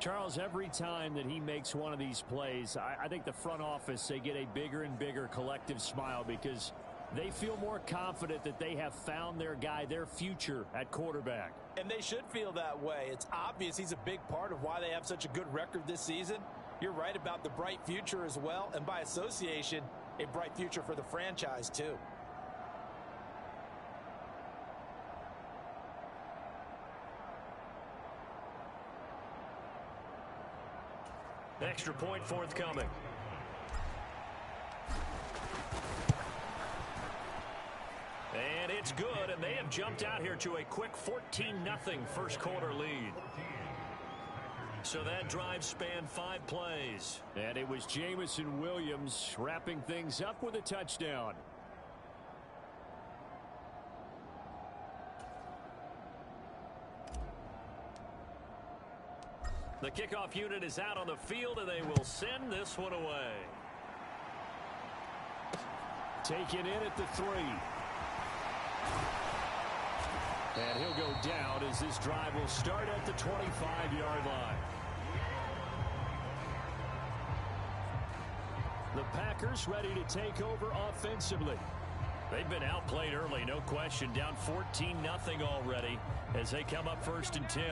Charles, every time that he makes one of these plays, I think the front office, they get a bigger and bigger collective smile because they feel more confident that they have found their guy, their future at quarterback. And they should feel that way. It's obvious he's a big part of why they have such a good record this season. You're right about the bright future as well, and by association, a bright future for the franchise too. Extra point forthcoming. And it's good, and they have jumped out here to a quick 14-0 first quarter lead. So that drive spanned 5 plays. And it was Jameson Williams wrapping things up with a touchdown. The kickoff unit is out on the field, and they will send this one away. Taken in at the 3. And he'll go down as this drive will start at the 25-yard line. The Packers ready to take over offensively. They've been outplayed early, no question. Down 14-0 already as they come up 1st and 10.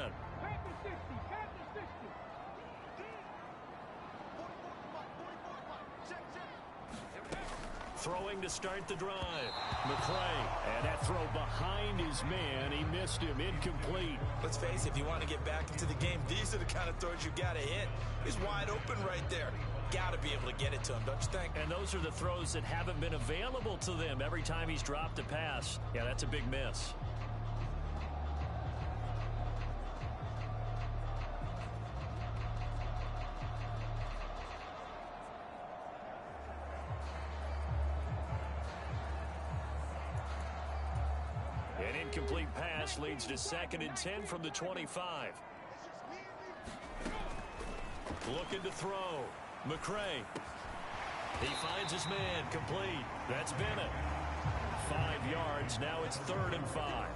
Throwing to start the drive. McCray, and that throw behind his man. He missed him, incomplete. Let's face it, if you want to get back into the game, these are the kind of throws you got to hit. He's wide open right there. Got to be able to get it to him, don't you think? And those are the throws that haven't been available to them every time he's dropped a pass. Yeah, that's a big miss. An incomplete pass leads to 2nd and 10 from the 25. Looking to throw. McCray. He finds his man. Complete. That's Bennett. 5 yards. Now it's 3rd and 5.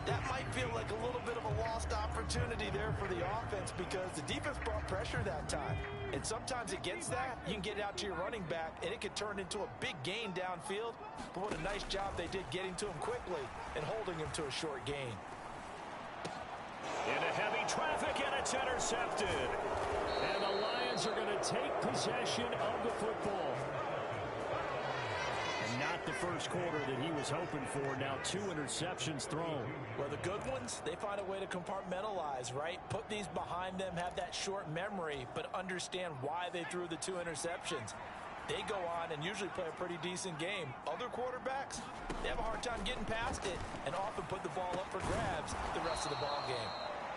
That might feel like a little bit of a lost opportunity there for the offense because the defense brought pressure that time. And sometimes against that, you can get out to your running back, and it could turn into a big gain downfield. But what a nice job they did getting to him quickly and holding him to a short gain. Into heavy traffic, and it's intercepted. And the Lions are going to take possession of the football. And not the first quarter that he was hoping for. Now 2 interceptions thrown. Well, the good ones, they find a way to compartmentalize, right? Put these behind them, have that short memory, but understand why they threw the 2 interceptions. They go on and usually play a pretty decent game. Other quarterbacks, they have a hard time getting past it and often put the ball up for grabs the rest of the ball game.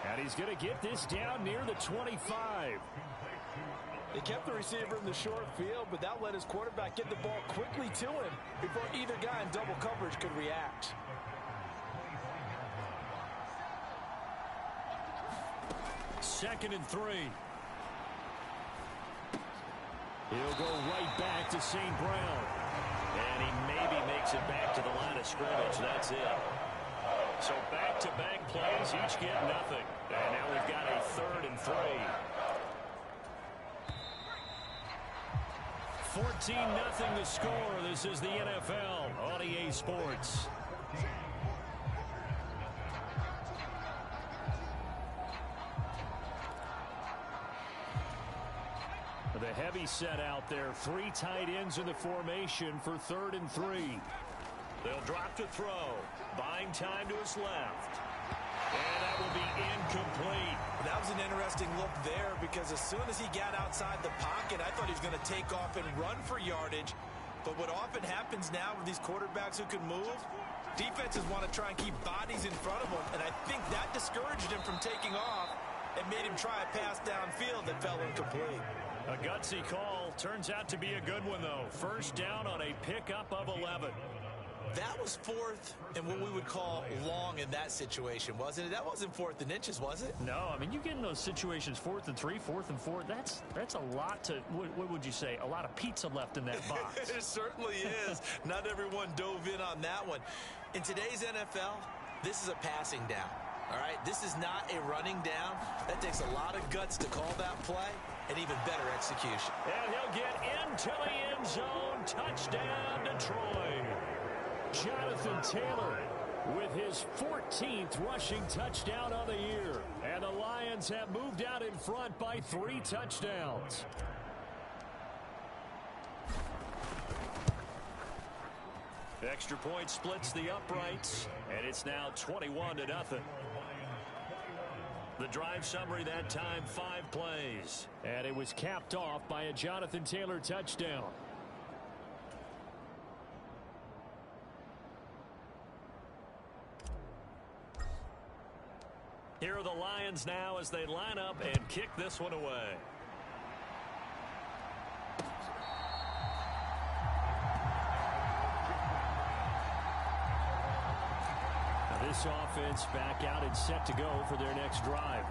And he's going to get this down near the 25. They kept the receiver in the short field, but that let his quarterback get the ball quickly to him before either guy in double coverage could react. Second and 3. He'll go right back to St. Brown. And he maybe makes it back to the line of scrimmage. That's it. So back-to-back plays, each get nothing. And now we've got a 3rd and 3. 14-0 the score. This is the NFL on EA Sports. The heavy set out there. 3 tight ends in the formation for 3rd and 3. They'll drop to throw. Buying time to his left. And that will be incomplete. That was an interesting look there because as soon as he got outside the pocket, I thought he was going to take off and run for yardage. But what often happens now with these quarterbacks who can move, defenses want to try and keep bodies in front of them. And I think that discouraged him from taking off and made him try a pass downfield that fell incomplete. A gutsy call. Turns out to be a good one, though. First down on a pickup of 11. That was 4th and what we would call long in that situation, wasn't it? That wasn't 4th and inches, was it? No, I mean, you get in those situations 4th and 3, 4th and 4. That's a lot to, what would you say, a lot of pizza left in that box. It certainly is. Not everyone dove in on that one. In today's NFL, this is a passing down. All right, this is not a running down. That takes a lot of guts to call that play and even better execution. And he'll get into the end zone. Touchdown, Detroit. Jonathan Taylor with his 14th rushing touchdown on the year. And the Lions have moved out in front by 3 touchdowns. Extra point splits the uprights, and it's now 21-0. The drive summary that time, 5 plays. And it was capped off by a Jonathan Taylor touchdown. Here are the Lions now as they line up and kick this one away. This offense back out and set to go for their next drive.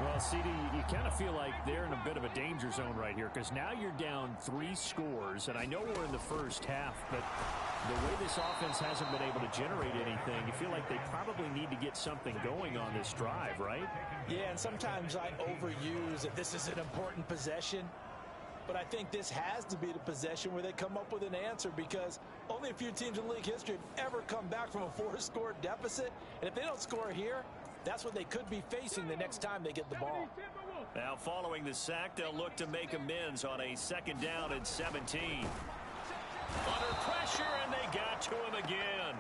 Well, CD, you kind of feel like they're in a bit of a danger zone right here because now you're down 3 scores, and I know we're in the first half, but the way this offense hasn't been able to generate anything, you feel like they probably need to get something going on this drive, right? Yeah, and sometimes I overuse that this is an important possession. But I think this has to be the possession where they come up with an answer because only a few teams in league history have ever come back from a 4-score deficit. And if they don't score here, that's what they could be facing the next time they get the ball. Now following the sack, they'll look to make amends on a 2nd down and 17. Under pressure, and they got to him again.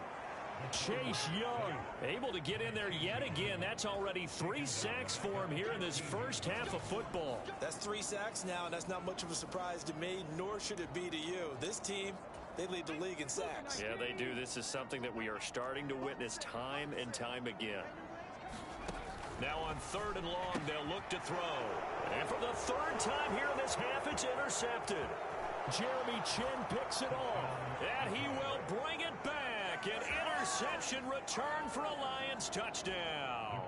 Chase Young able to get in there yet again. That's already 3 sacks for him here in this first half of football. That's 3 sacks now, and that's not much of a surprise to me, nor should it be to you. This team, they lead the league in sacks. Yeah, they do. This is something that we are starting to witness time and time again. Now on 3rd and long, they'll look to throw. And for the 3rd time here in this half, it's intercepted. Jeremy Chin picks it off. And he will bring it back. An interception return for a Lions touchdown.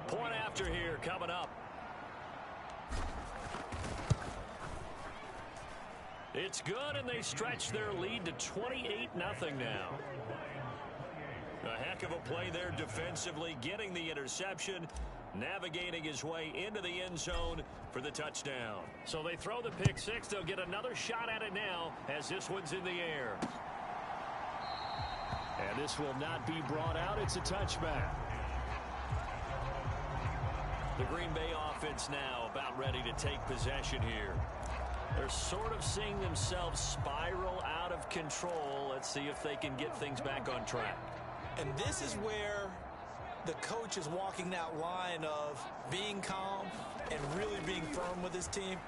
Point after here coming up. It's good, and they stretch their lead to 28-0 now. A heck of a play there defensively, getting the interception, navigating his way into the end zone for the touchdown. So they throw the pick 6. They'll get another shot at it now as this one's in the air. And this will not be brought out. It's a touchback. The Green Bay offense now about ready to take possession here. They're sort of seeing themselves spiral out of control. Let's see if they can get things back on track. And this is where the coach is walking that line of being calm and really being firm with his team.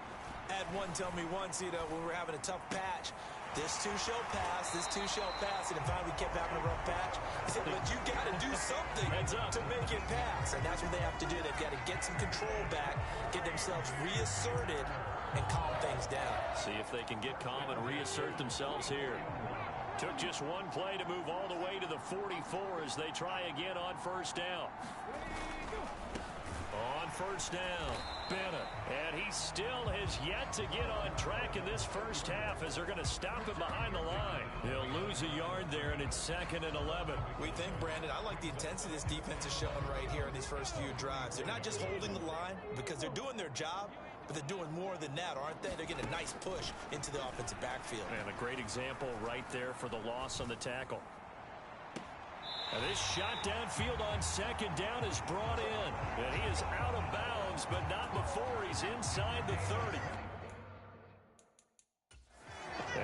I had one tell me once, when we were having a tough patch, this too shall pass, this too shall pass, and then finally we kept having a rough patch. He said, but you got to do something to make it pass, and that's what they have to do. They've got to get some control back, get themselves reasserted, and calm things down. See if they can get calm and reassert themselves here. Took just one play to move all the way to the 44 as they try again on 1st down. On 1st down, Bennett. And he still has yet to get on track in this first half as they're going to stop him behind the line. They'll lose a yard there, and it's 2nd and 11. We think, Brandon, I like the intensity this defense is showing right here in these first few drives. They're not just holding the line because they're doing their job, but they're doing more than that, aren't they? They're getting a nice push into the offensive backfield. And a great example right there for the loss on the tackle. And this shot downfield on 2nd down is brought in. And he is out of bounds, but not before he's inside the 30.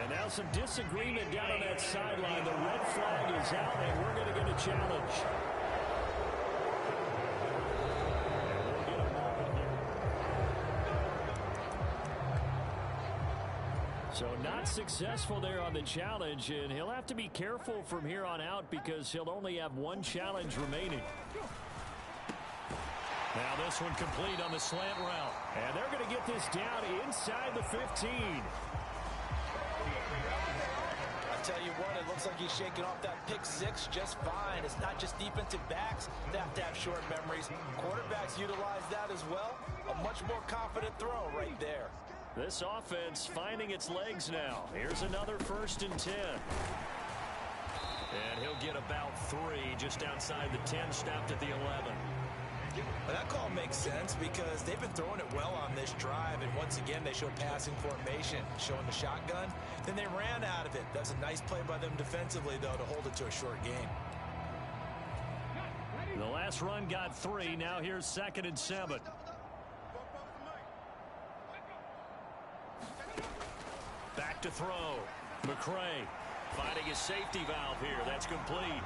And now some disagreement down on that sideline. The red flag is out, and we're going to get a challenge. So not successful there on the challenge, and he'll have to be careful from here on out because he'll only have 1 challenge remaining. Now this one complete on the slant route. And they're going to get this down inside the 15. I tell you what, it looks like he's shaking off that pick 6 just fine. It's not just defensive backs that have to have short memories. Quarterbacks utilize that as well. A much more confident throw right there. This offense finding its legs now. Here's another 1st and 10. And he'll get about 3 just outside the 10, stopped at the 11. Well, that call makes sense because they've been throwing it well on this drive, and once again they show passing formation, showing the shotgun. Then they ran out of it. That's a nice play by them defensively, though, to hold it to a short gain. The last run got 3. Now here's 2nd and 7. Back to throw. McCray finding his safety valve here. That's complete.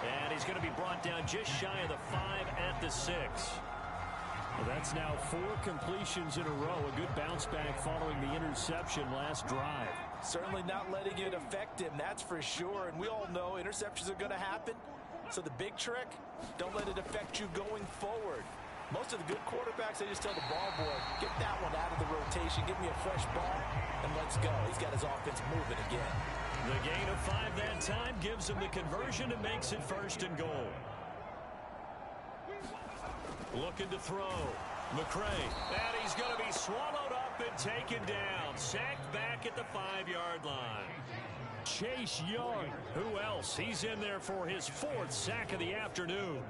And he's going to be brought down just shy of the 5 at the 6. Well, that's now 4 completions in a row. A good bounce back following the interception last drive. Certainly not letting it affect him, that's for sure. And we all know interceptions are going to happen. So the big trick, don't let it affect you going forward. Most of the good quarterbacks, they just tell the ball boy, get that one out of the rotation, give me a fresh ball, and let's go. He's got his offense moving again. The gain of 5 that time gives him the conversion and makes it 1st and goal. Looking to throw. McCray. And he's going to be swallowed up and taken down. Sacked back at the 5-yard line. Chase Young. Who else? He's in there for his 4th sack of the afternoon.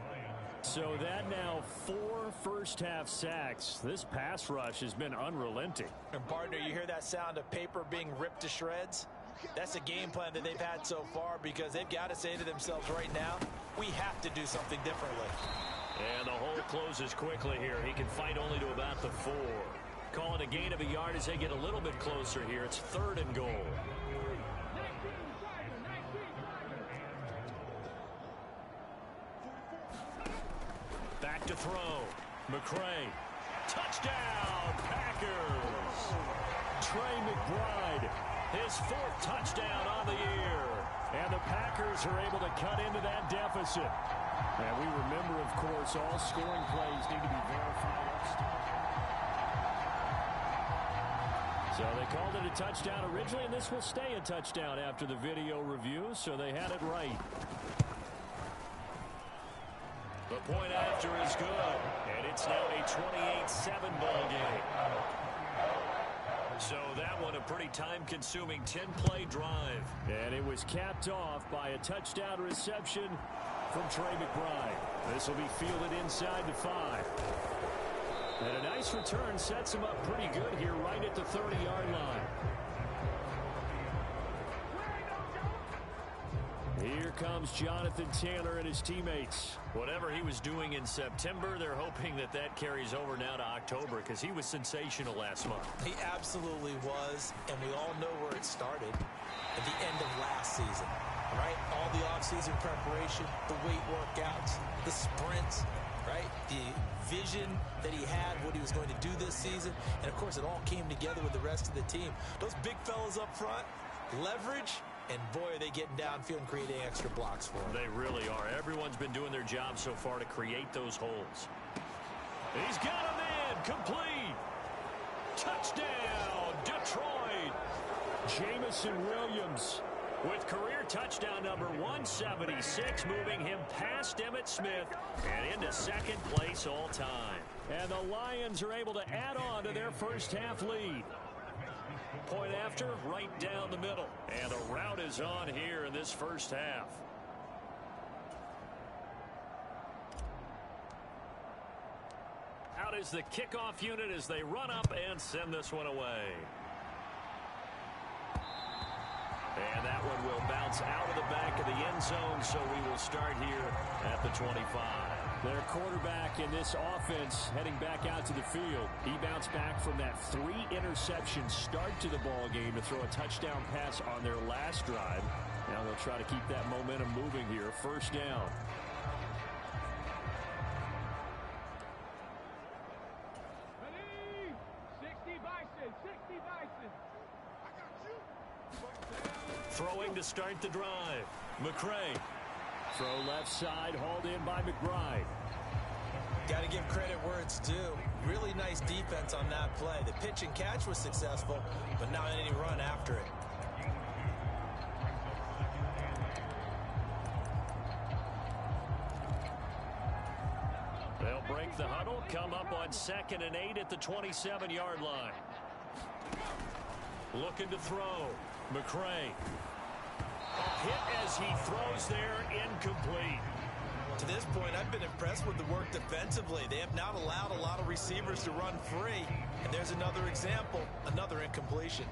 So that now 4 first-half sacks. This pass rush has been unrelenting. And partner, you hear that sound of paper being ripped to shreds? That's a game plan that they've had so far because they've got to say to themselves right now, we have to do something differently. And the hole closes quickly here. He can fight only to about the 4. Call it a gain of a yard as they get a little bit closer here. It's 3rd and goal. Back to throw. McCray. Touchdown, Packers. Trey McBride, his 4th touchdown on the year. And the Packers are able to cut into that deficit. And we remember, of course, all scoring plays need to be verified. So they called it a touchdown originally, and this will stay a touchdown after the video review, so they had it right. The point after is good, and it's now a 28-7 ball game. So that one a pretty time-consuming 10-play drive. And it was capped off by a touchdown reception from Trey McBride. This will be fielded inside the 5. And a nice return sets him up pretty good here right at the 30-yard line. Here comes Jonathan Taylor and his teammates. Whatever he was doing in September, they're hoping that that carries over now to October because he was sensational last month. He absolutely was, and we all know where it started at the end of last season, right? All the offseason preparation, the weight workouts, the sprints, right? The vision that he had, what he was going to do this season, and of course it all came together with the rest of the team. Those big fellas up front, leverage. And boy, are they getting downfield and creating extra blocks for him. They really are. Everyone's been doing their job so far to create those holes. He's got him in. Complete. Touchdown, Detroit. Jameson Williams with career touchdown number 176, moving him past Emmitt Smith and into 2nd place all time. And the Lions are able to add on to their first-half lead. Point after, right down the middle. And the route is on here in this first half. Out is the kickoff unit as they run up and send this one away. And that one will bounce out of the back of the end zone, so we will start here at the 25. Their quarterback in this offense heading back out to the field. He bounced back from that 3-interception start to the ball game to throw a touchdown pass on their last drive. Now they'll try to keep that momentum moving here. 1st down. Throwing to start the drive. McCray. Throw left side, hauled in by McBride. Got to give credit where it's due. Really nice defense on that play. The pitch and catch was successful, but not any run after it. They'll break the huddle, come up on 2nd and 8 at the 27-yard line. Looking to throw. McCray. A hit as he throws there, incomplete. To this point, I've been impressed with the work defensively. They have not allowed a lot of receivers to run free. And there's another example, another incompletion.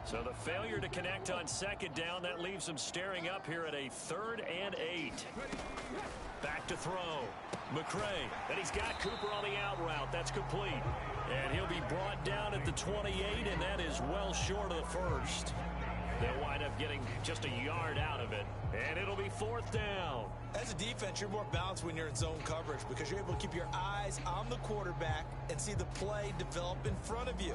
So the failure to connect on second down, that leaves them staring up here at a 3rd and 8. Back to throw. McCray. And he's got Cooper on the out route. That's complete. And he'll be brought down at the 28, and that is well short of the first. They'll wind up getting just a yard out of it, and it'll be 4th down. As a defense, you're more balanced when you're in zone coverage because you're able to keep your eyes on the quarterback and see the play develop in front of you.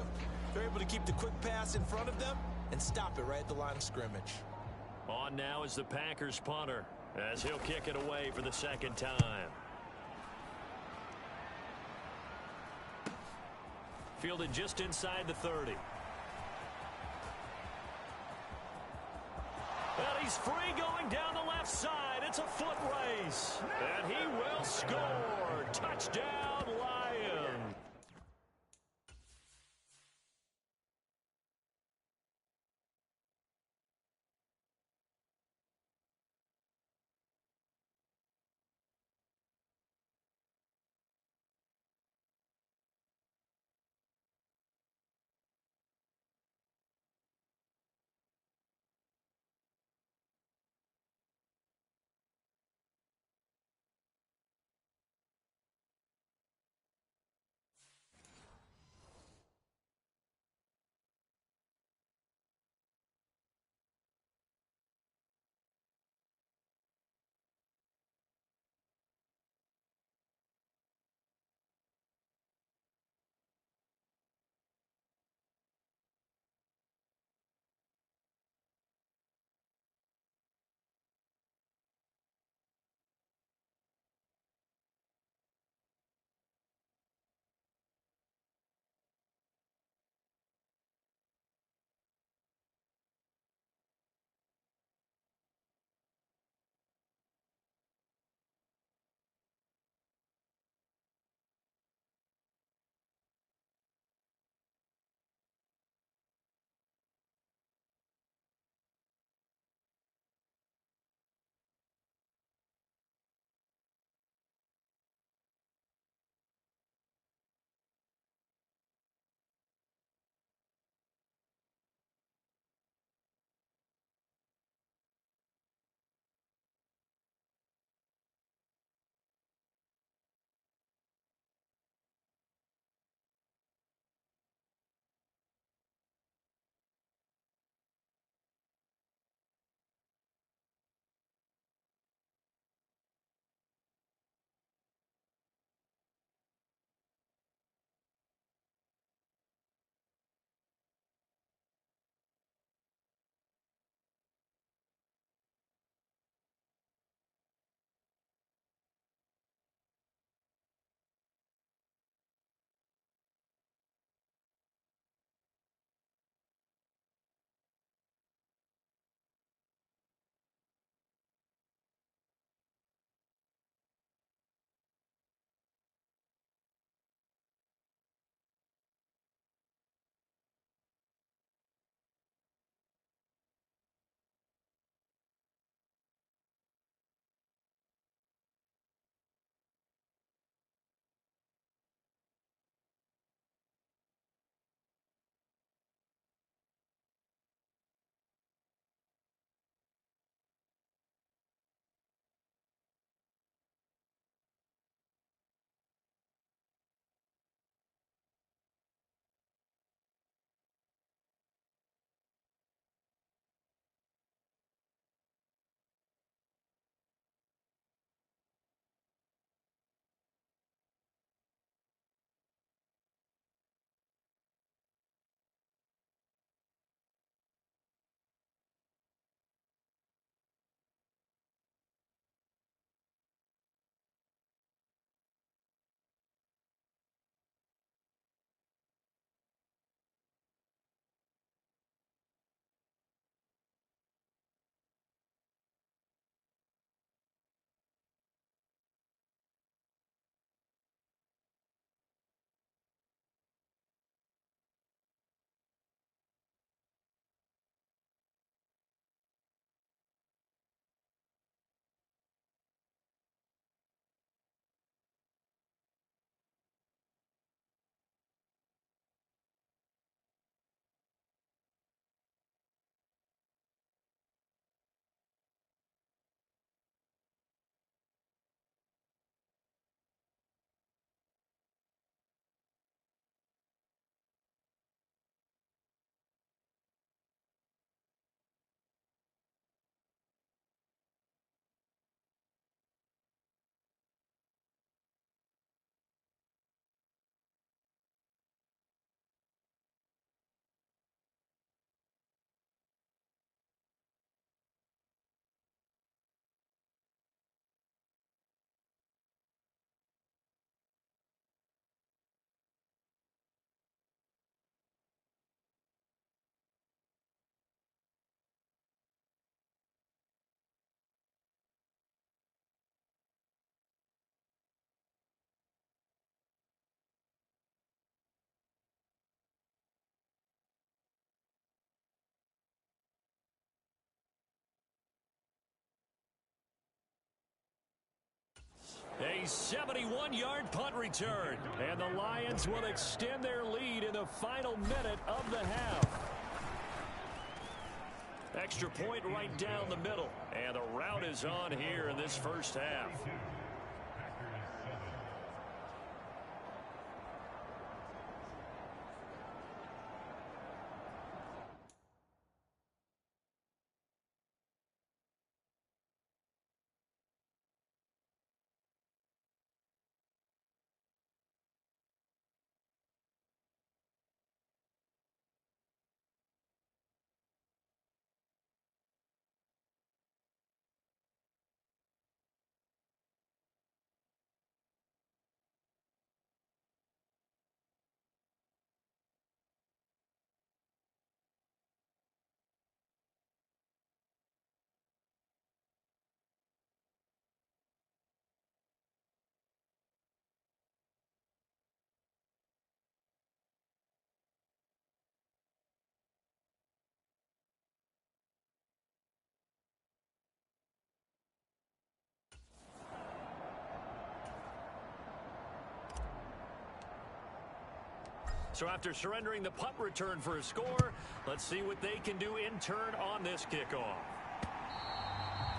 They're able to keep the quick pass in front of them and stop it right at the line of scrimmage. On now is the Packers punter as he'll kick it away for the 2nd time. Fielded just inside the 30. And he's free going down the left side. It's a foot race. And he will score. Touchdown, Lions. 71-yard punt return. And the Lions will extend their lead in the final minute of the half. Extra point right down the middle. And the route is on here in this first half. So after surrendering the punt return for a score, let's see what they can do in turn on this kickoff.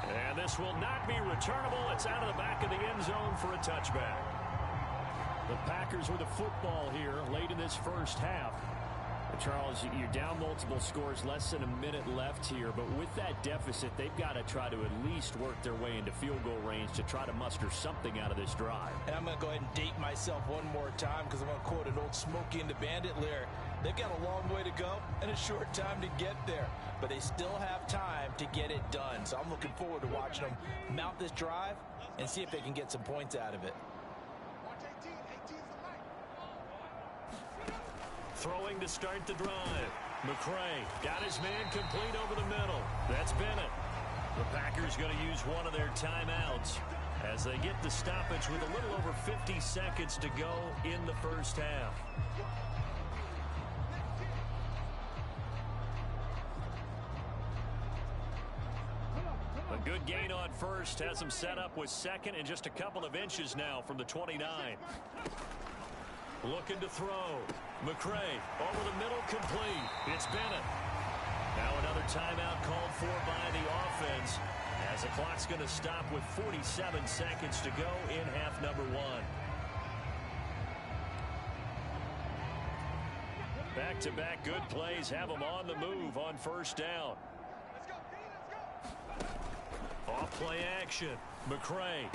And this will not be returnable. It's out of the back of the end zone for a touchback. The Packers with a football here late in this first half. Charles, you're down multiple scores, less than a minute left here, but with that deficit, they've got to try to at least work their way into field goal range to try to muster something out of this drive. And I'm going to go ahead and date myself one more time because I'm going to quote an old Smokey and the Bandit lyric. They've got a long way to go and a short time to get there, but they still have time to get it done. So I'm looking forward to watching them mount this drive and see if they can get some points out of it. Throwing to start the drive. McCray got his man complete over the middle. That's Bennett. The Packers going to use one of their timeouts as they get the stoppage with a little over 50 seconds to go in the first half. A good gain on first has them set up with second and just a couple of inches now from the 29. Looking to throw. McCray over the middle, complete. It's Bennett. Now another timeout called for by the offense as the clock's going to stop with 47 seconds to go in half number one. Back-to-back good plays have them on the move on first down. Off play action. McCray.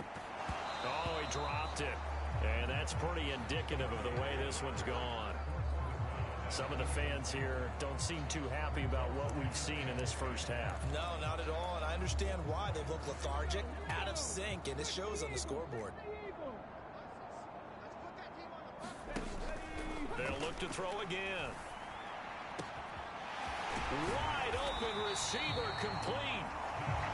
Oh, he dropped it. And that's pretty indicative of the way this one's gone. Some of the fans here don't seem too happy about what we've seen in this first half. No, not at all, and I understand why. They look lethargic, out of sync, and it shows on the scoreboard. They'll look to throw again. Wide open receiver, complete.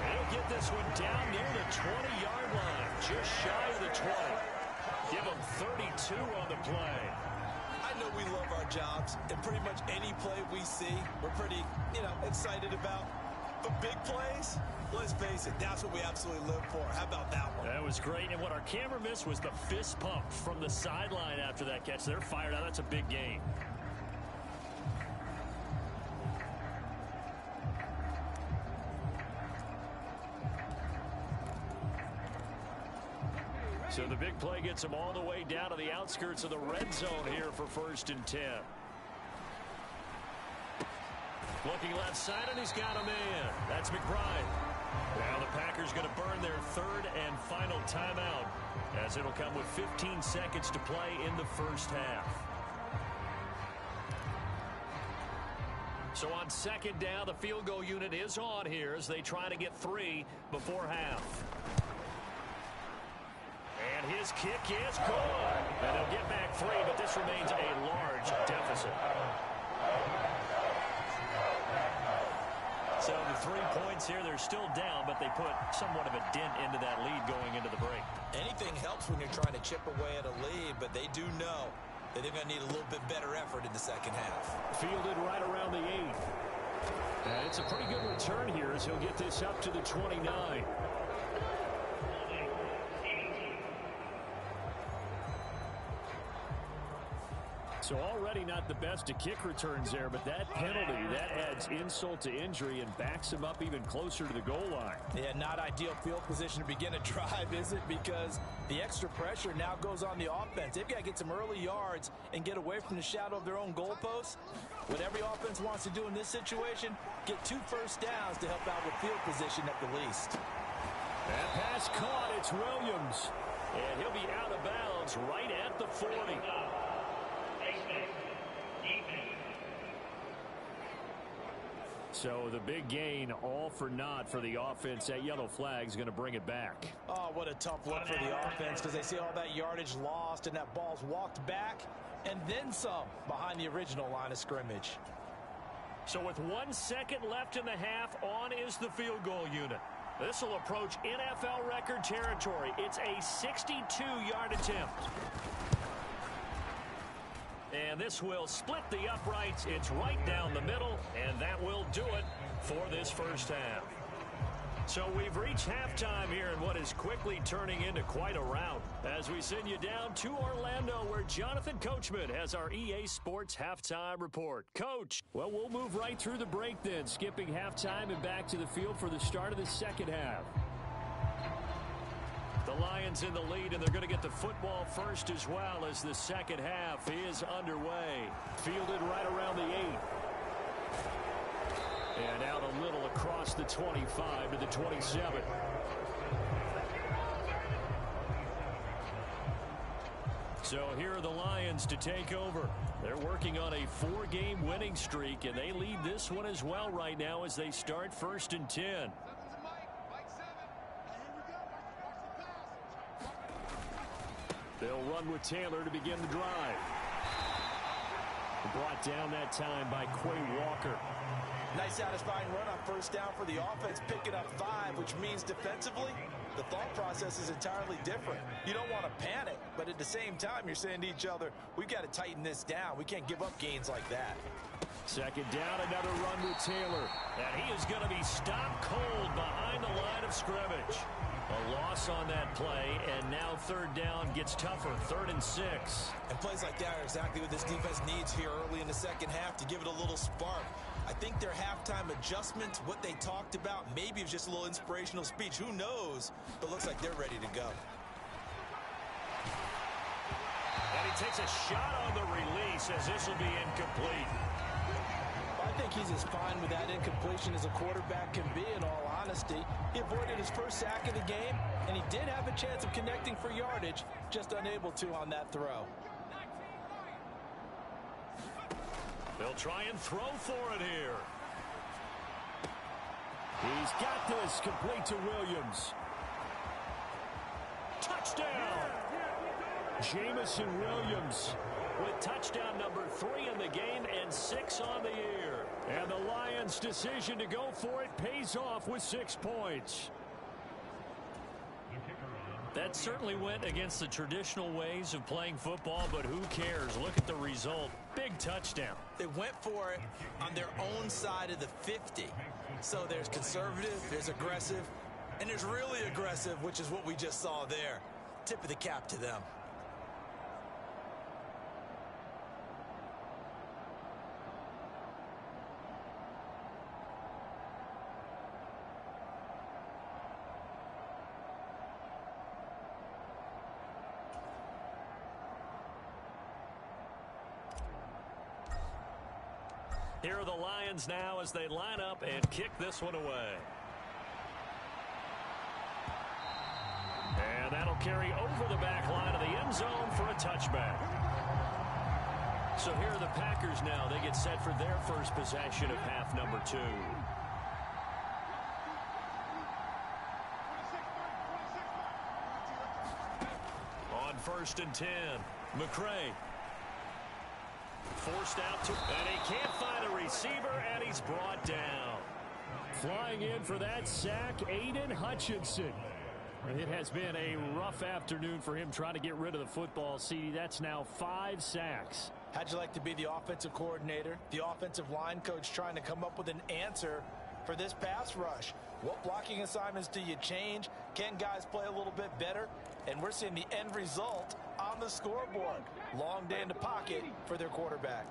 He'll get this one down near the 20-yard line, just shy of the 20. Give them 32 on the play. I know we love our jobs, and pretty much any play we see, we're pretty, excited about. But big plays, let's face it, that's what we absolutely live for. How about that one? That was great, and what our camera missed was the fist pump from the sideline after that catch. They're fired out. That's a big game. So the big play gets them all the way down to the outskirts of the red zone here for 1st and 10. Looking left side, and he's got a man. That's McBride. Now the Packers going to burn their third and final timeout as it'll come with 15 seconds to play in the first half. So on second down, the field goal unit is on here as they try to get 3 before half. And his kick is good. And they'll get back 3, but this remains a large deficit. So the 3 points here, they're still down, but they put somewhat of a dent into that lead going into the break. Anything helps when you're trying to chip away at a lead, but they do know that they're going to need a little bit better effort in the second half. Fielded right around the 8. And it's a pretty good return here as he'll get this up to the 29. So already not the best of kick returns there, but that penalty, that adds insult to injury and backs him up even closer to the goal line. Yeah, not ideal field position to begin a drive, is it? Because the extra pressure now goes on the offense. They've got to get some early yards and get away from the shadow of their own goalposts. What every offense wants to do in this situation, get 2 first downs to help out with field position at the least. That pass caught. It's Williams. And he'll be out of bounds right at the 40. So the big gain, all for naught for the offense. That yellow flag is going to bring it back. Oh, what a tough look for the offense, because they see all that yardage lost and that ball's walked back and then some behind the original line of scrimmage. So with 1 second left in the half, on is the field goal unit. This will approach NFL record territory. It's a 62-yard attempt. And this will split the uprights. It's right down the middle, and that will do it for this first half. So we've reached halftime here in what is quickly turning into quite a rout as we send you down to Orlando, where Jonathan Coachman has our EA Sports Halftime Report. Coach. Well, we'll move right through the break then, skipping halftime and back to the field for the start of the second half. The Lions in the lead, and they're going to get the football first as well as the second half is underway. Fielded right around the 8. And out a little across the 25 to the 27. So here are the Lions to take over. They're working on a 4-game winning streak, and they lead this one as well right now as they start 1st and 10. They'll run with Taylor to begin the drive. Brought down that time by Quay Walker. Nice satisfying run on first down for the offense, picking up 5, which means defensively, the thought process is entirely different. You don't want to panic, but at the same time, you're saying to each other, we've got to tighten this down. We can't give up gains like that. Second down, another run with Taylor. And he is going to be stopped cold behind the line of scrimmage. A loss on that play, and now 3rd down gets tougher, 3rd and 6. And plays like that are exactly what this defense needs here early in the second half to give it a little spark. I think their halftime adjustments, what they talked about, maybe it was just a little inspirational speech. Who knows? But looks like they're ready to go. And he takes a shot on the release as this will be incomplete. I think he's as fine with that incompletion as a quarterback can be, in all honesty. He avoided his first sack of the game, and he did have a chance of connecting for yardage, just unable to on that throw. They'll try and throw for it here. He's got this, complete to Williams. Touchdown! Jamison Williams with touchdown number 3 in the game and 6 on the year. And the Lions' decision to go for it pays off with 6 points. That certainly went against the traditional ways of playing football, but who cares? Look at the result. Big touchdown. They went for it on their own side of the 50. So there's conservative, there's aggressive, and there's really aggressive, which is what we just saw there. Tip of the cap to them. Here are the Lions now as they line up and kick this one away. And that'll carry over the back line of the end zone for a touchback. So here are the Packers now. They get set for their first possession of half number 2. On 1st and 10, McCray. Forced out to, and he can't find a receiver, and he's brought down. Flying in for that sack, Aiden Hutchinson. It has been a rough afternoon for him trying to get rid of the football, CD. That's now 5 sacks. How'd you like to be the offensive coordinator, the offensive line coach, trying to come up with an answer for this pass rush? What blocking assignments do you change? Can guys play a little bit better? And we're seeing the end result on on the scoreboard. Long day in the pocket for their quarterback.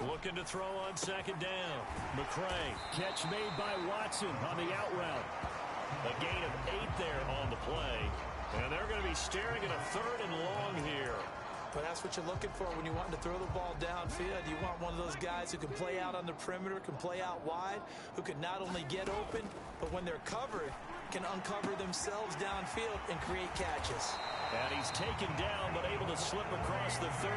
Looking to throw on second down. McCray. Catch made by Watson on the out route. A gain of 8 there on the play. And they're going to be staring at a 3rd and long here. But that's what you're looking for when you want to throw the ball downfield. You want one of those guys who can play out on the perimeter, can play out wide, who can not only get open, but when they're covered, can uncover themselves downfield and create catches. And he's taken down, but able to slip across the 35.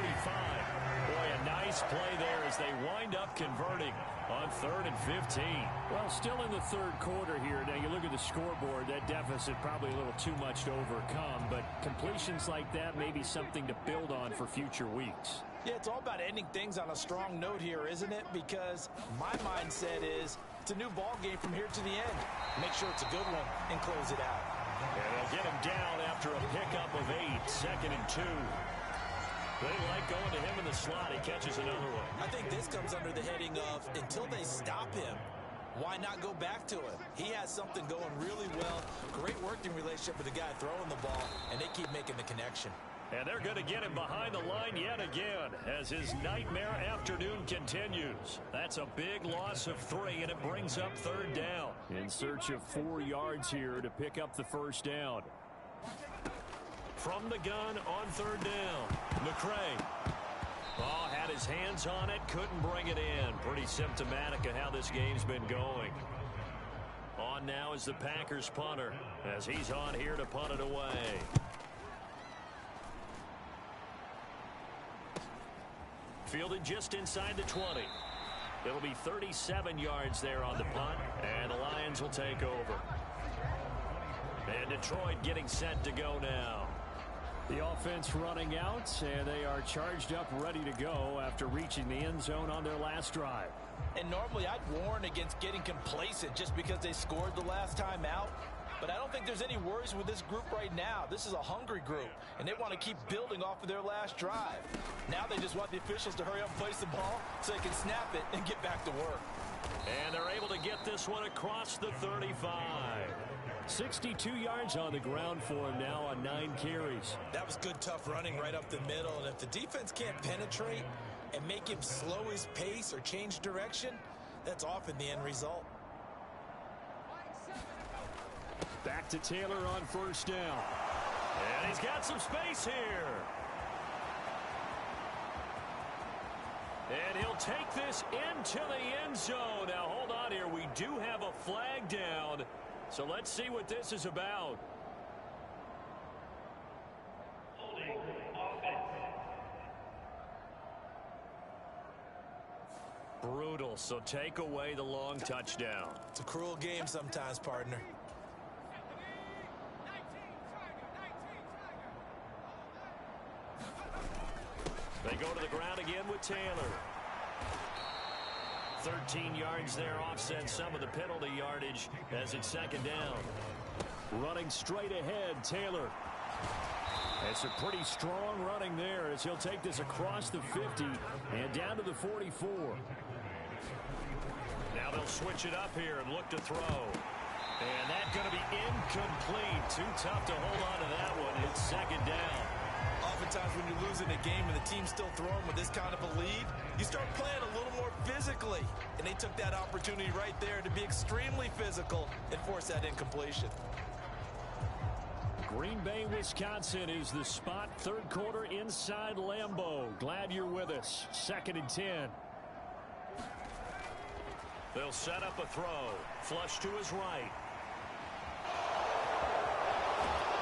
Boy, a nice play there as they wind up converting on 3rd and 15. Well, still in the third quarter here. Now, you look at the scoreboard, that deficit probably a little too much to overcome, but completions like that may be something to build on for future weeks. Yeah, it's all about ending things on a strong note here, isn't it? Because my mindset is it's a new ball game from here to the end. Make sure it's a good one and close it out. And they'll get him down after a pickup of 8, 2nd and 2. They like going to him in the slot. He catches another one. I think this comes under the heading of until they stop him, why not go back to him? He has something going really well. Great working relationship with the guy throwing the ball, and they keep making the connection. And they're going to get him behind the line yet again as his nightmare afternoon continues. That's a big loss of 3, and it brings up 3rd down. In search of 4 yards here to pick up the first down. From the gun on 3rd down, McCray. Oh, had his hands on it, couldn't bring it in. Pretty symptomatic of how this game's been going. On now is the Packers punter as he's on here to punt it away. Fielded just inside the 20. It'll be 37 yards there on the punt, and the Lions will take over. And Detroit getting set to go now. The offense running out, and they are charged up, ready to go after reaching the end zone on their last drive. And normally I'd warn against getting complacent just because they scored the last time out. But I don't think there's any worries with this group right now. This is a hungry group, and they want to keep building off of their last drive. Now they just want the officials to hurry up and place the ball so they can snap it and get back to work. And they're able to get this one across the 35. 62 yards on the ground for him now on 9 carries. That was good, tough running right up the middle. And if the defense can't penetrate and make him slow his pace or change direction, that's often the end result. Back to Taylor on first down. And he's got some space here. And he'll take this into the end zone. Now, hold on here. We do have a flag down. So let's see what this is about. Brutal. So take away the long touchdown. It's a cruel game sometimes, partner. They go to the ground again with Taylor. 13 yards there offset some of the penalty yardage as it's second down. Running straight ahead, Taylor. It's a pretty strong running there as he'll take this across the 50 and down to the 44. Now they'll switch it up here and look to throw. And that's going to be incomplete. Too tough to hold on to that one. It's second down. Oftentimes when you're losing a game and the team's still throwing with this kind of a lead, you start playing a little more physically. And they took that opportunity right there to be extremely physical and force that incompletion. Green Bay, Wisconsin is the spot. Third quarter inside Lambeau. Glad you're with us. 2nd and 10. They'll set up a throw. Flush to his right.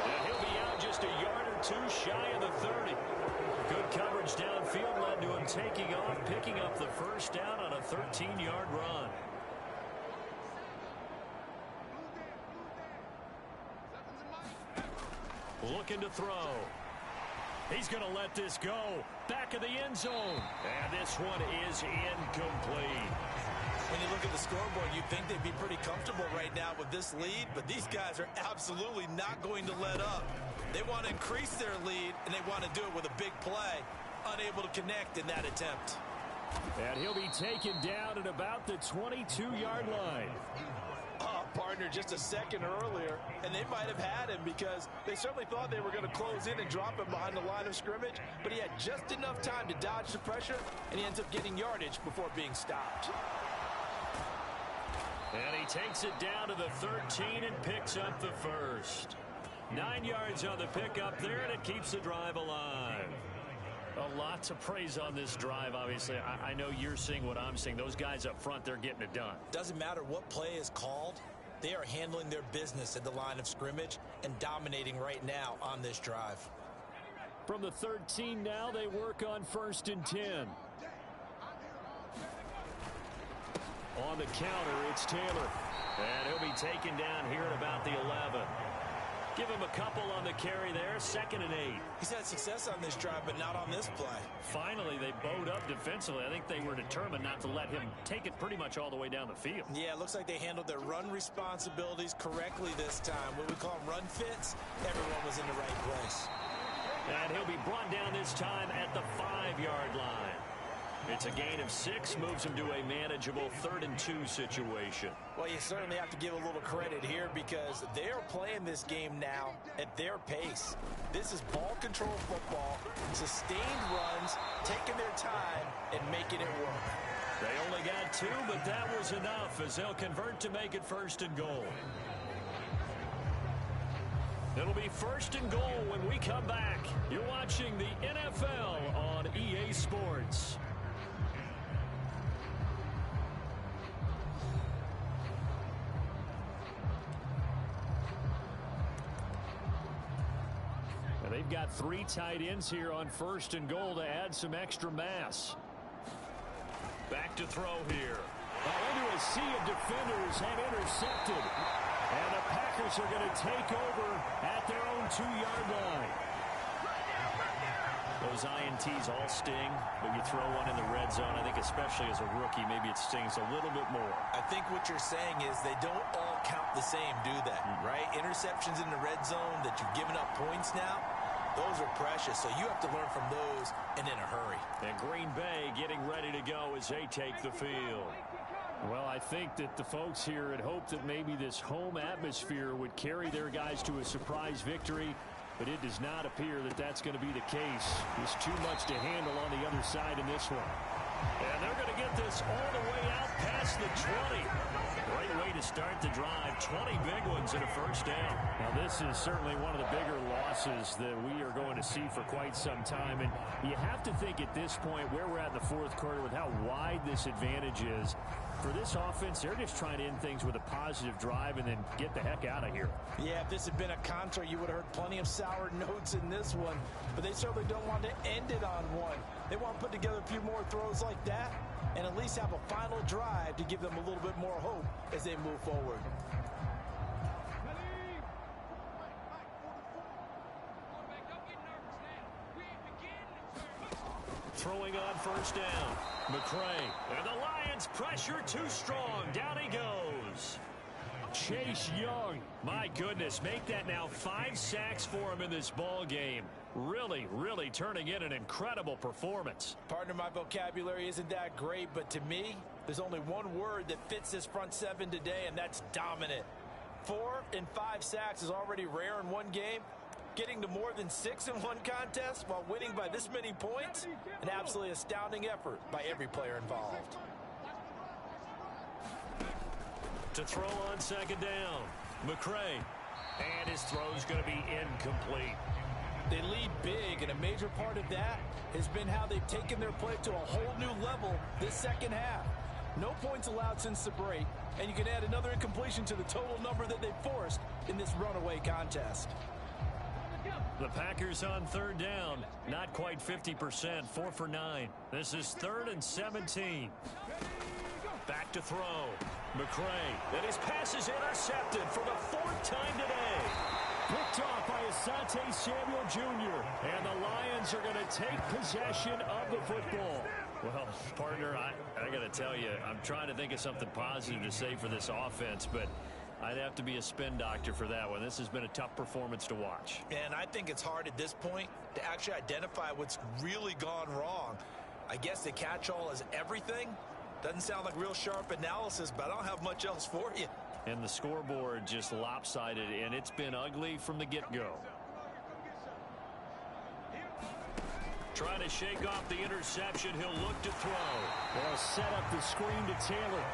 And he'll be out just a yard or two shy of the 30. Good coverage downfield led to him taking off, picking up the first down on a 13-yard run. Looking to throw. He's going to let this go. Back of the end zone. And this one is incomplete. When you look at the scoreboard, you'd think they'd be pretty comfortable right now with this lead, but these guys are absolutely not going to let up. They want to increase their lead, and they want to do it with a big play. Unable to connect in that attempt. And he'll be taken down at about the 22-yard line. Up partner just a second earlier, and they might have had him because they certainly thought they were going to close in and drop him behind the line of scrimmage, but he had just enough time to dodge the pressure, and he ends up getting yardage before being stopped. And he takes it down to the 13 and picks up the first. 9 yards on the pickup there, and it keeps the drive alive. A lot to praise on this drive, obviously. I know you're seeing what I'm seeing. Those guys up front, they're getting it done. Doesn't matter what play is called. They are handling their business at the line of scrimmage and dominating right now on this drive. From the 13 now, they work on 1st and 10. On the counter, it's Taylor. And he'll be taken down here at about the 11. Give him a couple on the carry there, 2nd and 8. He's had success on this drive, but not on this play. Finally, they bowed up defensively. I think they were determined not to let him take it pretty much all the way down the field. Yeah, it looks like they handled their run responsibilities correctly this time. What we call them run fits, everyone was in the right place. And he'll be brought down this time at the 5-yard line. It's a gain of 6, moves him to a manageable 3rd and 2 situation. Well, you certainly have to give a little credit here because they are playing this game now at their pace. This is ball control football, sustained runs, taking their time and making it work. They only got 2, but that was enough as they'll convert to make it 1st and goal. It'll be 1st and goal when we come back. You're watching the NFL on EA Sports. They've got 3 tight ends here on 1st and goal to add some extra mass. Back to throw here. Into a sea of defenders and intercepted. And the Packers are going to take over at their own 2-yard line. Those INTs all sting, but you throw one in the red zone, I think especially as a rookie, maybe it stings a little bit more. I think what you're saying is they don't all count the same, do they? Right? Interceptions in the red zone that you've given up points now, those are precious, so you have to learn from those and in a hurry. And Green Bay getting ready to go as they take the field. Well, I think that the folks here had hoped that maybe this home atmosphere would carry their guys to a surprise victory, but it does not appear that that's going to be the case. There's too much to handle on the other side in this one. And they're going to get this all the way out past the 20. Great way to start the drive. 20 big ones and a 1st down. Now, this is certainly one of the bigger losses that we are going to see for quite some time. And you have to think at this point where we're at in the 4th quarter with how wide this advantage is. For this offense, they're just trying to end things with a positive drive and then get the heck out of here. Yeah, if this had been a contra, you would have heard plenty of sour notes in this one. But they certainly don't want to end it on one. They want to put together a few more throws like that and at least have a final drive to give them a little bit more hope as they move forward. Throwing on 1st down. McCray. And the Lions pressure too strong. Down he goes. Chase Young. My goodness, make that now 5 sacks for him in this ball game. Really, really turning in an incredible performance. Partner, my vocabulary isn't that great, but to me, there's only one word that fits this front 7 today, and that's dominant. 4 and 5 sacks is already rare in one game. Getting to more than 6 in one contest while winning by this many points, an absolutely astounding effort by every player involved. To throw on 2nd down, McCray. And his throw's going to be incomplete. They lead big, and a major part of that has been how they've taken their play to a whole new level this 2nd half. No points allowed since the break, and you can add another incompletion to the total number that they've forced in this runaway contest. The Packers on 3rd down. Not quite 50%, 4 for 9. This is 3rd and 17. Back to throw. McCray. And his pass is intercepted for the 4th time today. Picked off by Asante Samuel Jr. And the Lions are going to take possession of the football. Well, partner, I got to tell you, I'm trying to think of something positive to say for this offense, but I'd have to be a spin doctor for that one. This has been a tough performance to watch. And I think it's hard at this point to actually identify what's really gone wrong. I guess the catch-all is everything. Doesn't sound like real sharp analysis, but I don't have much else for you. And the scoreboard just lopsided, and it's been ugly from the get-go. Trying to shake off the interception. He'll look to throw. They'll set up the screen to Taylor.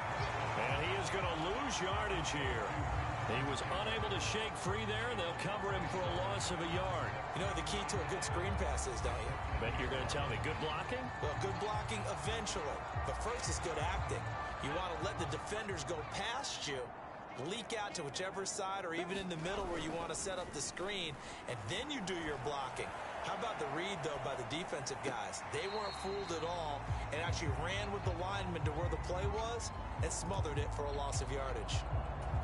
And he is going to lose yardage here. He was unable to shake free there. They'll cover him for a loss of a yard. You know the key to a good screen pass is, don't you? Bet you're going to tell me good blocking? Well, good blocking eventually. But first is good acting. You want to let the defenders go past you, leak out to whichever side or even in the middle where you want to set up the screen, and then you do your blocking. How about the read, though, by the defensive guys? They weren't fooled at all and actually ran with the lineman to where the play was and smothered it for a loss of yardage.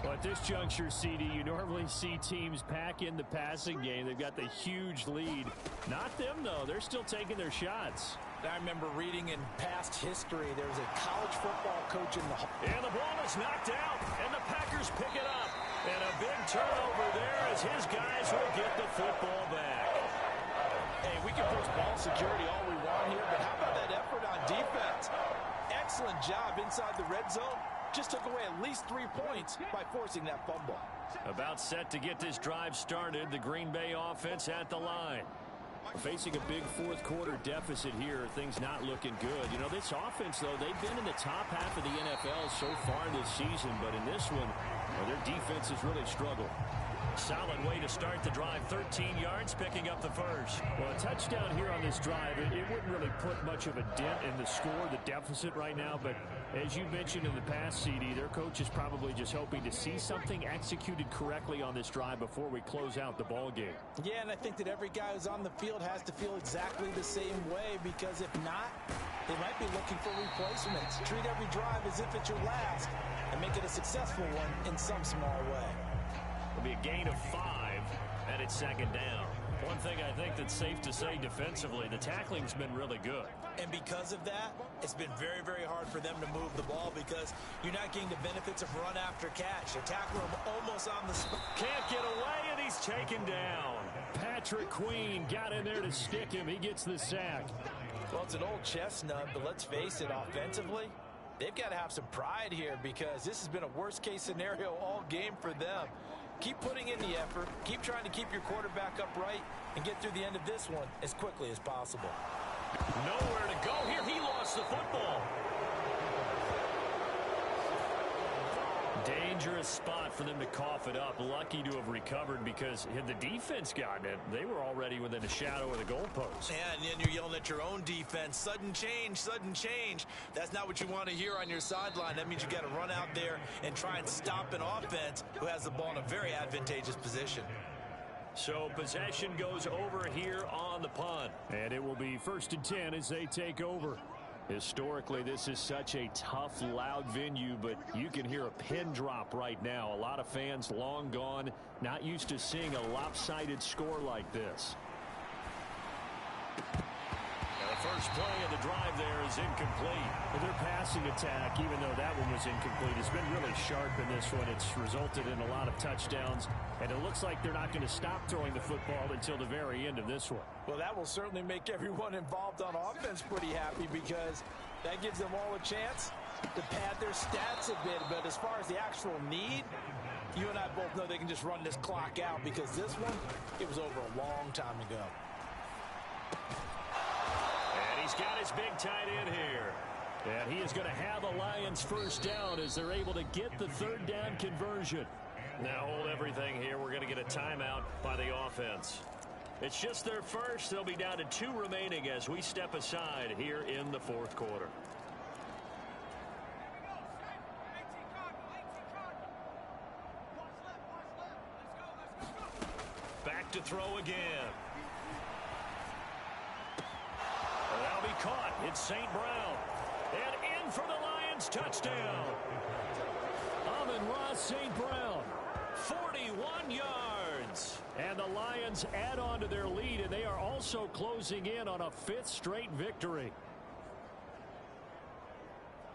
Well, at this juncture, CD, you normally see teams pack in the passing game. They've got the huge lead. Not them, though. They're still taking their shots. I remember reading in past history, there was a college football coach in the... And the ball is knocked out, and the Packers pick it up. And a big turnover there as his guys will get the football back. Hey, we can push ball security all we want here, but how about that effort on defense? Excellent job inside the red zone. Just took away at least 3 points by forcing that fumble. About set to get this drive started. The Green Bay offense at the line. Facing a big fourth quarter deficit here, things not looking good. You know, this offense, though, they've been in the top half of the NFL so far this season, but in this one, well, their defense has really struggled. Solid way to start the drive. 13 yards, picking up the first. Well, a touchdown here on this drive, it wouldn't really put much of a dent in the score, the deficit right now. But as you mentioned in the past, CD, their coach is probably just hoping to see something executed correctly on this drive before we close out the ball game. Yeah, and I think that every guy who's on the field has to feel exactly the same way, because if not, they might be looking for replacements. Treat every drive as if it's your last and make it a successful one in some small way. It'll be a gain of 5, and it's second down. One thing I think that's safe to say defensively, the tackling's been really good. And because of that, it's been very, very hard for them to move the ball because you're not getting the benefits of run after catch. They're tackling him almost on the spot. Can't get away, and he's taken down. Patrick Queen got in there to stick him. He gets the sack. Well, it's an old chestnut, but let's face it, offensively, they've got to have some pride here because this has been a worst-case scenario all game for them. Keep putting in the effort. Keep trying to keep your quarterback upright and get through the end of this one as quickly as possible. Nowhere to go here. He lost the football. Dangerous spot for them to cough it up. Lucky to have recovered because had the defense gotten it, they were already within a shadow of the goalpost. Yeah, and then you're yelling at your own defense. Sudden change, sudden change. That's not what you want to hear on your sideline. That means you got to run out there and try and stop an offense who has the ball in a very advantageous position. So possession goes over here on the punt. And it will be 1st and 10 as they take over. Historically, this is such a tough, loud venue, but you can hear a pin drop right now. A lot of fans long gone, not used to seeing a lopsided score like this. The first play of the drive there is incomplete. Well, their passing attack, even though that one was incomplete, has been really sharp in this one. It's resulted in a lot of touchdowns, and it looks like they're not going to stop throwing the football until the very end of this one. Well, that will certainly make everyone involved on offense pretty happy because that gives them all a chance to pad their stats a bit. But as far as the actual need, you and I both know they can just run this clock out because this one, it was over a long time ago. And he's got his big tight end here. And he is going to have a Lions first down as they're able to get the 3rd down conversion. Now hold everything here. We're going to get a timeout by the offense. It's just their first. They'll be down to 2 remaining as we step aside here in the 4th quarter. Back to throw again. That'll be caught. It's St. Brown. And in for the Lions touchdown. Amon-Ra St. Brown. 41 yards. And the Lions add on to their lead, and they are also closing in on a 5th straight victory.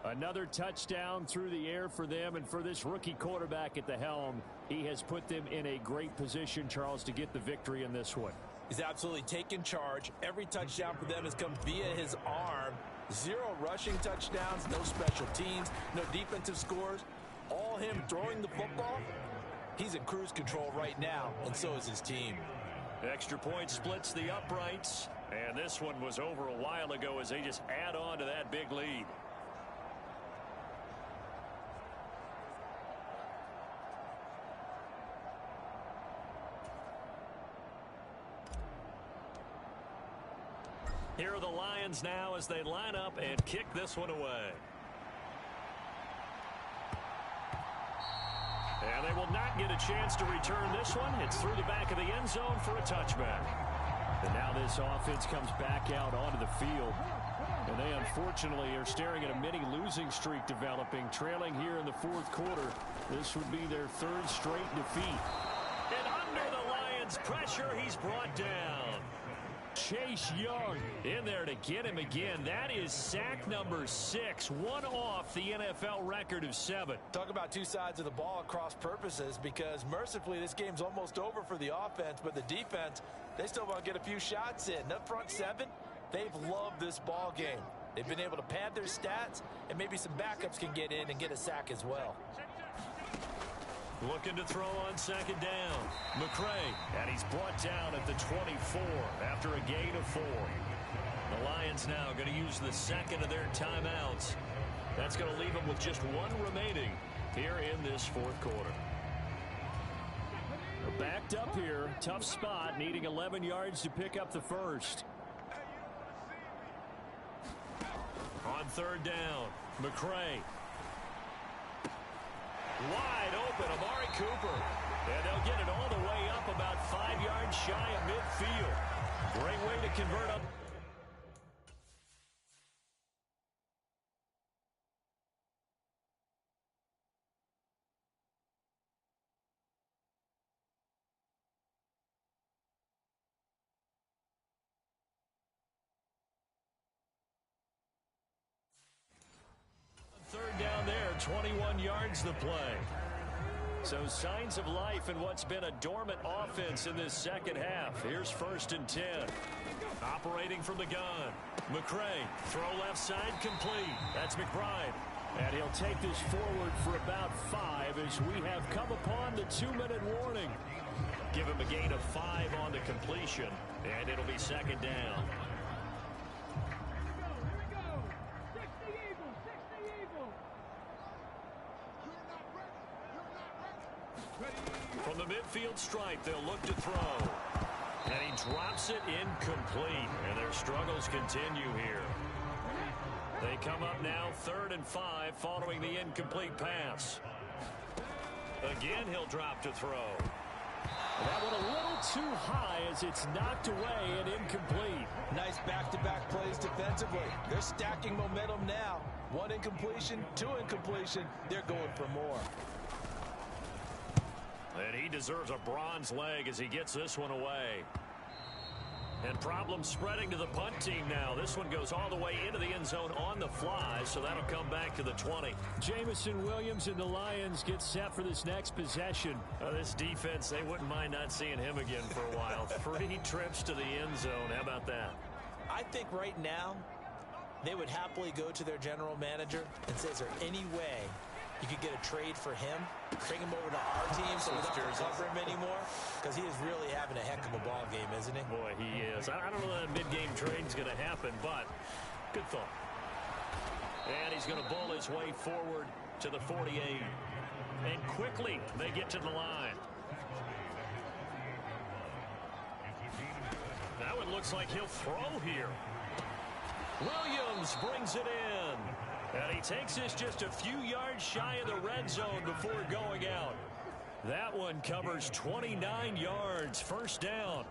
Another touchdown through the air for them, and for this rookie quarterback at the helm, he has put them in a great position, Charles, to get the victory in this one. He's absolutely taken charge. Every touchdown for them has come via his arm. 0 rushing touchdowns, no special teams, no defensive scores. all him throwing the football, he's in cruise control right now, and so is his team. Extra point splits the uprights, and this one was over a while ago as they just add on to that big lead. Here are the Lions now as they line up and kick this one away. And they will not get a chance to return this one. It's through the back of the end zone for a touchback. And now this offense comes back out onto the field. And they unfortunately are staring at a mini losing streak developing, trailing here in the fourth quarter. This would be their third straight defeat. And under the Lions' pressure, he's brought down. Chase Young in there to get him again. That is sack number 6, one off the NFL record of 7. Talk about two sides of the ball at cross purposes, because mercifully this game's almost over for the offense, but the defense, they still want to get a few shots in. That front 7, they've loved this ball game. They've been able to pad their stats, and maybe some backups can get in and get a sack as well. Looking to throw on second down. McCray, and he's brought down at the 24 after a gain of 4. The Lions now going to use the second of their timeouts. That's going to leave them with just 1 remaining here in this fourth quarter. They're backed up here. Tough spot, needing 11 yards to pick up the first. On third down, McCray. Wide open, Amari Cooper. And they'll get it all the way up about 5 yards shy of midfield. Great way to convert up. Third down there, 21 yards the play. So signs of life in what's been a dormant offense in this second half. Here's 1st and 10. Operating from the gun. McCray, throw left side complete. That's McBride. And he'll take this forward for about 5 as we have come upon the 2-minute warning. Give him a gain of 5 on the completion, and it'll be second down. From the midfield stripe, they'll look to throw. And he drops it incomplete. And their struggles continue here. They come up now 3rd and 5 following the incomplete pass. Again, he'll drop to throw. That one a little too high as it's knocked away and incomplete. Nice back-to-back plays defensively. They're stacking momentum now. 1 incompletion, 2 incompletion. They're going for more. And he deserves a bronze leg as he gets this one away. And problems spreading to the punt team now. This one goes all the way into the end zone on the fly, so that'll come back to the 20. Jamison Williams and the Lions get set for this next possession. This defense, they wouldn't mind not seeing him again for a while. 3 trips to the end zone. How about that? I think right now they would happily go to their general manager and say, is there any way you could get a trade for him, bring him over to our team so we don't have to cover him anymore? Because he is really having a heck of a ball game, isn't he? Boy, he is. I don't know that a mid-game trade is going to happen, but good thought. And he's going to bowl his way forward to the 48. And quickly they get to the line. Now it looks like he'll throw here. Williams brings it in. And he takes this just a few yards shy of the red zone before going out. That one covers 29 yards. First down.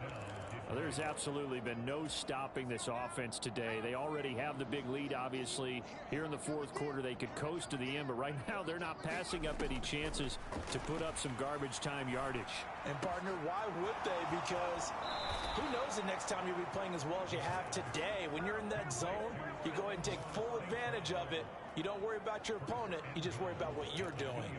Well, there's absolutely been no stopping this offense today. They already have the big lead, obviously. Here in the fourth quarter, they could coast to the end, but right now they're not passing up any chances to put up some garbage time yardage. And, partner, why would they? Because who knows the next time you'll be playing as well as you have today. When you're in that zone, you go ahead and take full advantage of it. You don't worry about your opponent. You just worry about what you're doing.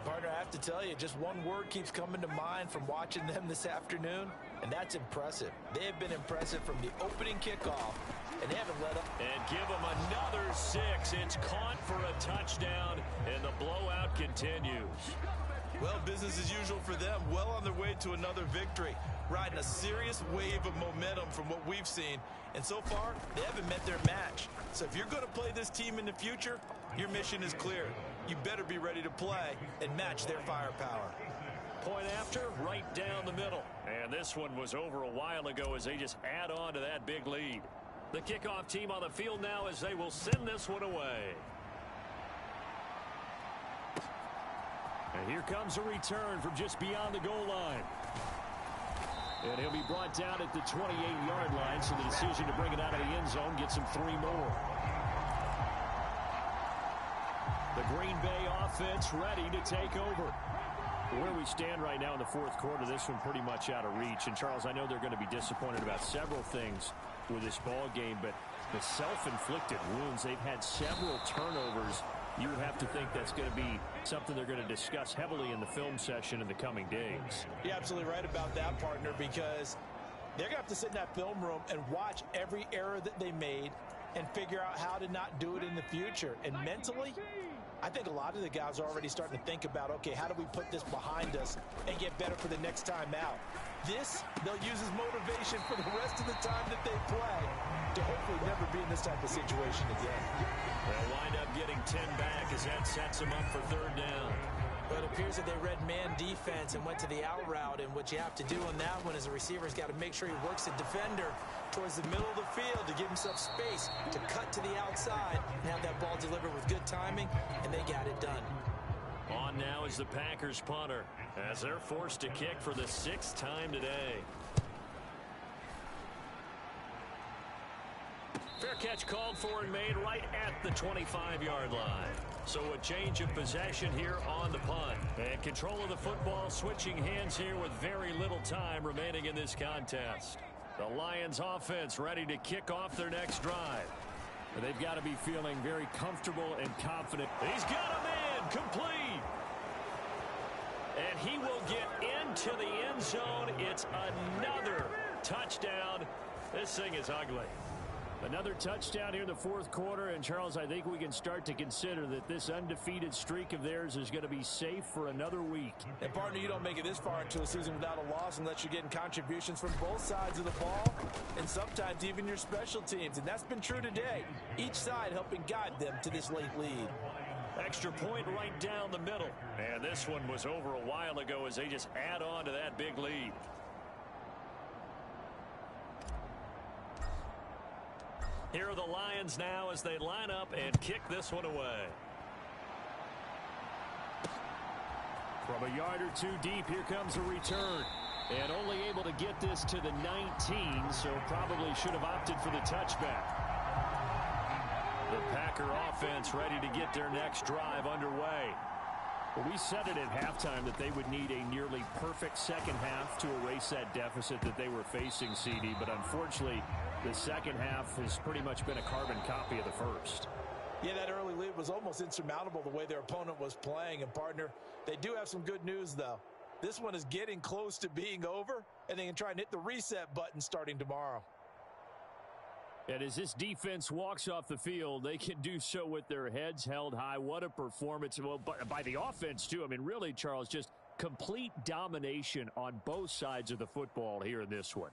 Partner, I have to tell you, just one word keeps coming to mind from watching them this afternoon, and that's impressive. They have been impressive from the opening kickoff and they haven't let up. And give them another 6. It's caught for a touchdown, and the blowout continues. Well, business as usual for them. Well on their way to another victory. Riding a serious wave of momentum from what we've seen. And so far, they haven't met their match. So if you're going to play this team in the future, your mission is clear. You better be ready to play and match their firepower. Point after, right down the middle. And this one was over a while ago as they just add on to that big lead. The kickoff team on the field now as they will send this one away. And here comes a return from just beyond the goal line. And he'll be brought down at the 28-yard line, so the decision to bring it out of the end zone gets him 3 more. The Green Bay offense ready to take over. Where we stand right now in the fourth quarter, this one pretty much out of reach. And, Charles, I know they're going to be disappointed about several things with this ball game, but the self-inflicted wounds, they've had several turnovers. You would have to think that's going to be something they're going to discuss heavily in the film session in the coming days. You're absolutely right about that, partner, because they're going to have to sit in that film room and watch every error that they made and figure out how to not do it in the future. And mentally, I think a lot of the guys are already starting to think about, okay, how do we put this behind us and get better for the next time out? This, they'll use as motivation for the rest of the time that they play to hopefully never be in this type of situation again. They'll wind up getting 10 back as that sets them up for third down. But it appears that they read man defense and went to the out route, and what you have to do on that one is the receiver's got to make sure he works the defender towards the middle of the field to give himself space to cut to the outside and have that ball delivered with good timing, and they got it done. On now is the Packers punter as they're forced to kick for the 6th time today. Fair catch called for and made right at the 25-yard line. So a change of possession here on the punt. And control of the football switching hands here with very little time remaining in this contest. The Lions offense ready to kick off their next drive. They've got to be feeling very comfortable and confident. He's got a man complete. And he will get into the end zone. It's another touchdown. This thing is ugly. Another touchdown here in the fourth quarter. And, Charles, I think we can start to consider that this undefeated streak of theirs is going to be safe for another week. And, partner, you don't make it this far into a season without a loss unless you're getting contributions from both sides of the ball and sometimes even your special teams. And that's been true today. Each side helping guide them to this late lead. Extra point right down the middle. And this one was over a while ago as they just add on to that big lead. Here are the Lions now as they line up and kick this one away. From a yard or 2 deep, here comes a return. And only able to get this to the 19, so probably should have opted for the touchback. The Packer offense ready to get their next drive underway. Well, we said it at halftime that they would need a nearly perfect second half to erase that deficit that they were facing, CD, but unfortunately, the second half has pretty much been a carbon copy of the first. Yeah, that early lead was almost insurmountable the way their opponent was playing. And, partner, they do have some good news, though. This one is getting close to being over, and they can try and hit the reset button starting tomorrow. And as this defense walks off the field, they can do so with their heads held high. What a performance. Well, by the offense, too. I mean, really, Charles, just complete domination on both sides of the football here in this one.